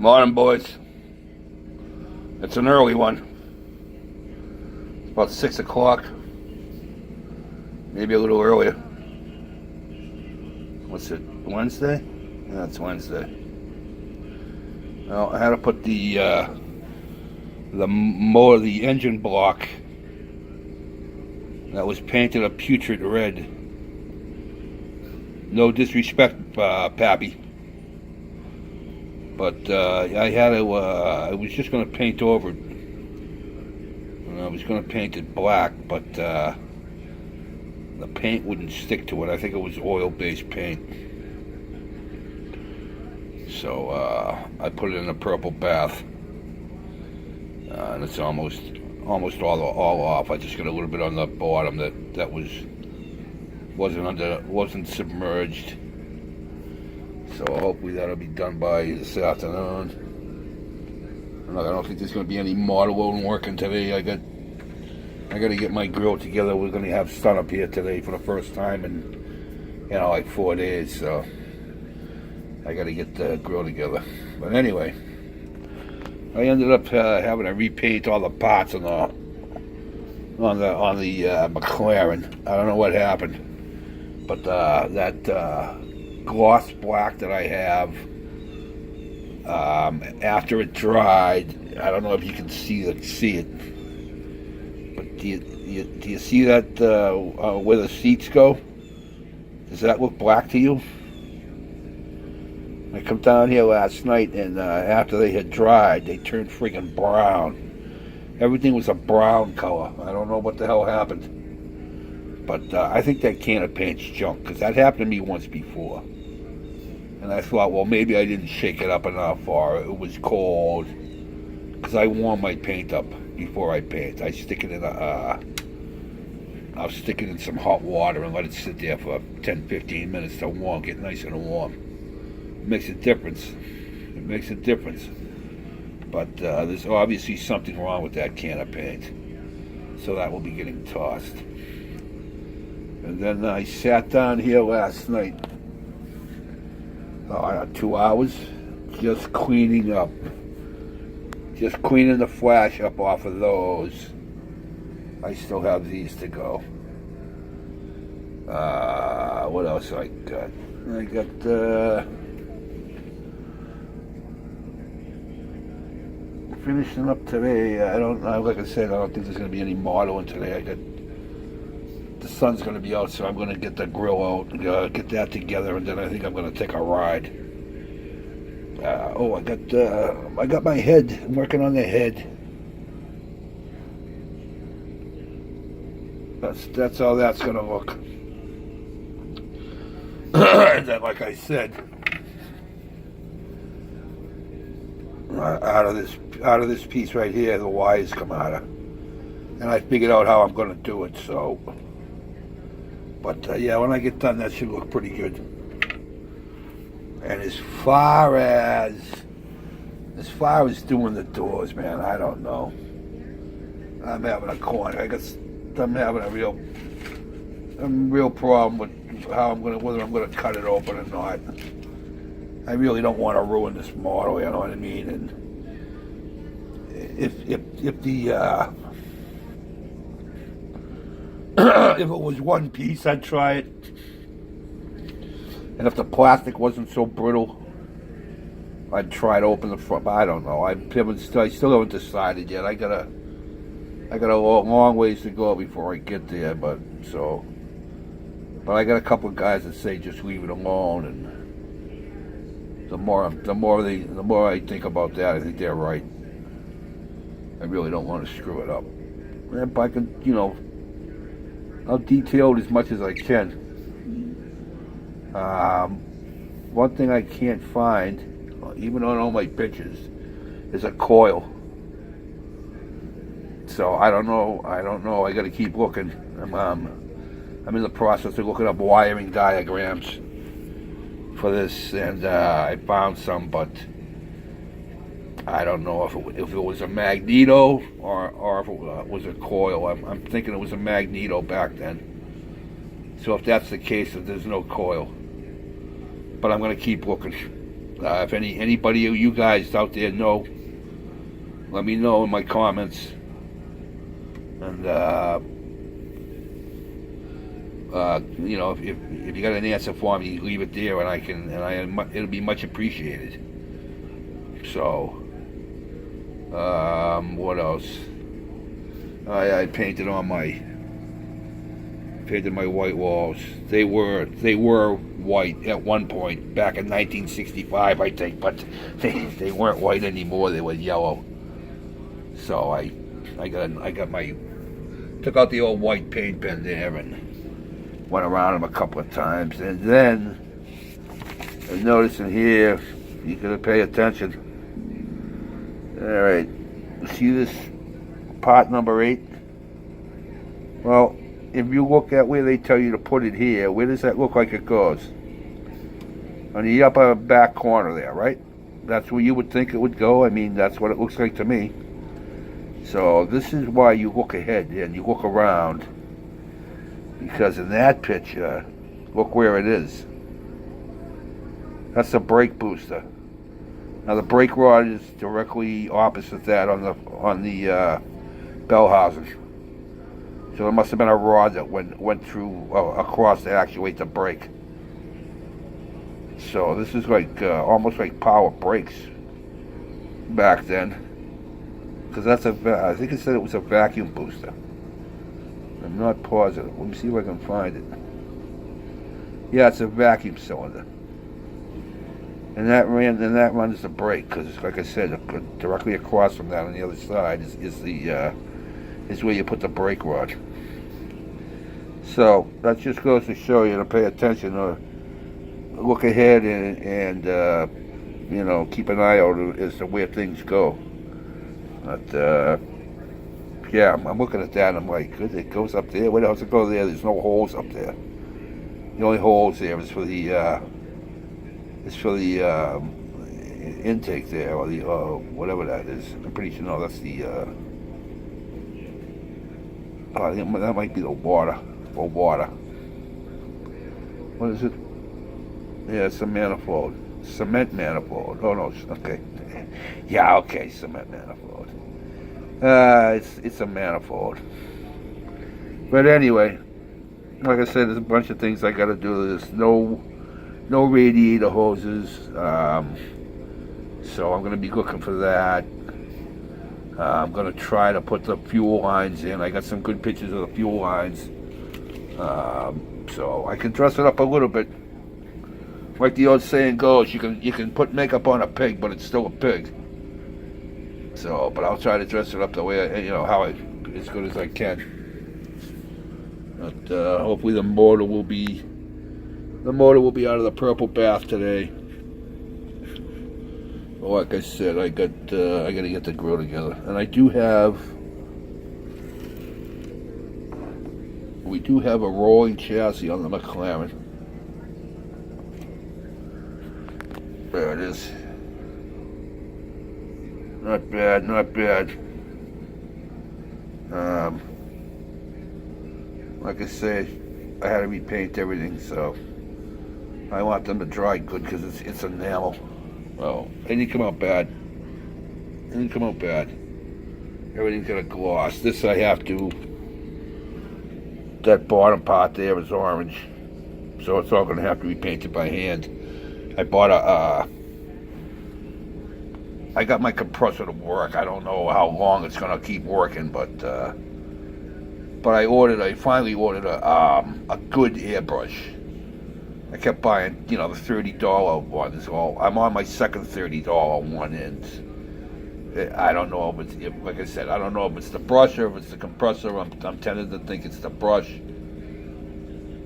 Morning, boys. It's an early one. It's about 6 o'clock. Maybe a little earlier. What's it, Wednesday? Yeah, it's Wednesday. Well, I had to put the engine block that was painted a putrid red. No disrespect, Pappy. But I had to, I was just going to paint over it. I was going to paint it black, but the paint wouldn't stick to it. I think it was oil-based paint. So I put it in a purple bath. And it's almost all off. I just got a little bit on the bottom that wasn't submerged. So hopefully that'll be done by this afternoon. I don't think there's going to be any modeling working today. I got to get my grill together. We're going to have sun up here today for the first time in like 4 days. So I got to get the grill together. But anyway, I ended up having to repaint all the parts on the McLaren. I don't know what happened, but that gloss black that I have, after it dried, I don't know if you can see it, but do you see that where the seats go? Does that look black to you? I come down here last night, and after they had dried, they turned friggin' brown. Everything was a brown color. I don't know what the hell happened. But I think that can of paint's junk, because that happened to me once before. And I thought, well, maybe I didn't shake it up enough, or it was cold. Because I warm my paint up before I paint. I stick it in I'll stick it in some hot water and let it sit there for 10-15 minutes to warm, get nice and warm. It makes a difference. It makes a difference. But there's obviously something wrong with that can of paint. So that will be getting tossed. And then I sat down here last night, 2 hours, just cleaning up. Just cleaning the flash up off of those. I still have these to go. What else I got? I got finishing up today. I don't know. Like I said, I don't think there's going to be any modeling today. The sun's going to be out, so I'm going to get the grill out, get that together, and then I think I'm going to take a ride. I got my head. I'm working on the head. That's how that's going to look. And then, like I said, out of this piece right here, the wires come out of, and I figured out how I'm going to do it. So, but yeah, when I get done, that should look pretty good. And as far as doing the doors, man, I don't know. I'm having a corner. I'm having a real problem with whether I'm gonna cut it open or not. I really don't want to ruin this model, you know what I mean? And if it was one piece, I'd try it. And if the plastic wasn't so brittle, I'd try to open the front. But I don't know. I still haven't decided yet. I got a long ways to go before I get there. But I got a couple of guys that say just leave it alone. And the more I think about that, I think they're right. I really don't want to screw it up. If I can, I'll detail it as much as I can. One thing I can't find, even on all my pictures, is a coil. So I don't know. I got to keep looking. I'm in the process of looking up wiring diagrams for this, and I found some, but I don't know if it was a magneto or if it was a coil. I'm thinking it was a magneto back then. So if that's the case, if there's no coil, but I'm going to keep looking. If anybody of you guys out there know, let me know in my comments. And you know, if you got an answer for me, leave it there, and it'll be much appreciated. So, what else? I painted my white walls. They were white at one point back in 1965, I think, but they weren't white anymore. They were yellow. So I took out the old white paint pen there and went around them a couple of times, and then I noticed in here, you gotta pay attention. All right, see this part number 8? Well, if you look at where they tell you to put it here, where does that look like it goes? On the upper back corner there, right? That's where you would think it would go. I mean, that's what it looks like to me. So this is why you look ahead and you look around, because in that picture, look where it is. That's the brake booster. Now the brake rod is directly opposite that on the bell housing. So there must have been a rod that went through across to actuate the brake. So this is like almost like power brakes back then, because I think it said it was a vacuum booster. I'm not positive. Let me see if I can find it. Yeah, it's a vacuum cylinder, and that runs the brake, because like I said, directly across from that on the other side is where you put the brake rod. So that just goes to show you to pay attention, or look ahead, and you know, keep an eye out as to where things go. But yeah, I'm looking at that and I'm like, good, it goes up there. Where else it go there? There's no holes up there. The only holes there is for the intake there, or the whatever that is. I'm pretty sure, no, that's the I think that might be the water. Or water. What is it? Yeah, it's a manifold. Cement manifold. Oh no, okay. Yeah, okay, cement manifold. It's a manifold. But anyway, like I said, there's a bunch of things I gotta do. There's no radiator hoses. So I'm gonna be looking for that. I'm gonna try to put the fuel lines in. I got some good pictures of the fuel lines. So I can dress it up a little bit. Like the old saying goes, you can put makeup on a pig, but it's still a pig. So, but I'll try to dress it up the way as good as I can. But hopefully the motor will be out of the purple bath today. Well, like I said, I gotta get the grill together, and we do have a rolling chassis on the McLaren. There it is. Not bad, not bad. Like I say, I had to repaint everything, so I want them to dry good, because it's enamel. Well, it didn't come out bad. Everything's got a gloss. This I have to. That bottom part there is orange, so it's all going to have to be painted by hand. I bought I got my compressor to work. I don't know how long it's going to keep working, but I finally ordered a good airbrush. I kept buying, the $30 ones. Well, I'm on my second $30 one, and I don't know like I said, I don't know if it's the brush or if it's the compressor. I'm tempted to think it's the brush.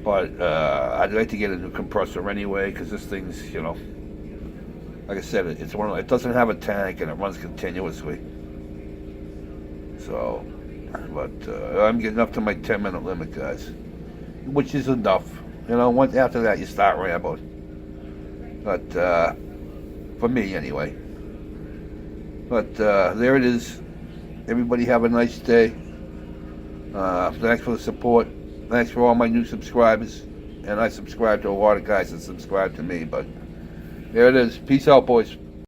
But I'd like to get a new compressor anyway, because this thing's, like I said, it doesn't have a tank and it runs continuously. So, but I'm getting up to my 10-minute limit, guys, which is enough. Once after that, you start rambling. But for me, anyway. But there it is. Everybody have a nice day. Thanks for the support. Thanks for all my new subscribers. And I subscribe to a lot of guys that subscribe to me, but There it is. Peace out, boys.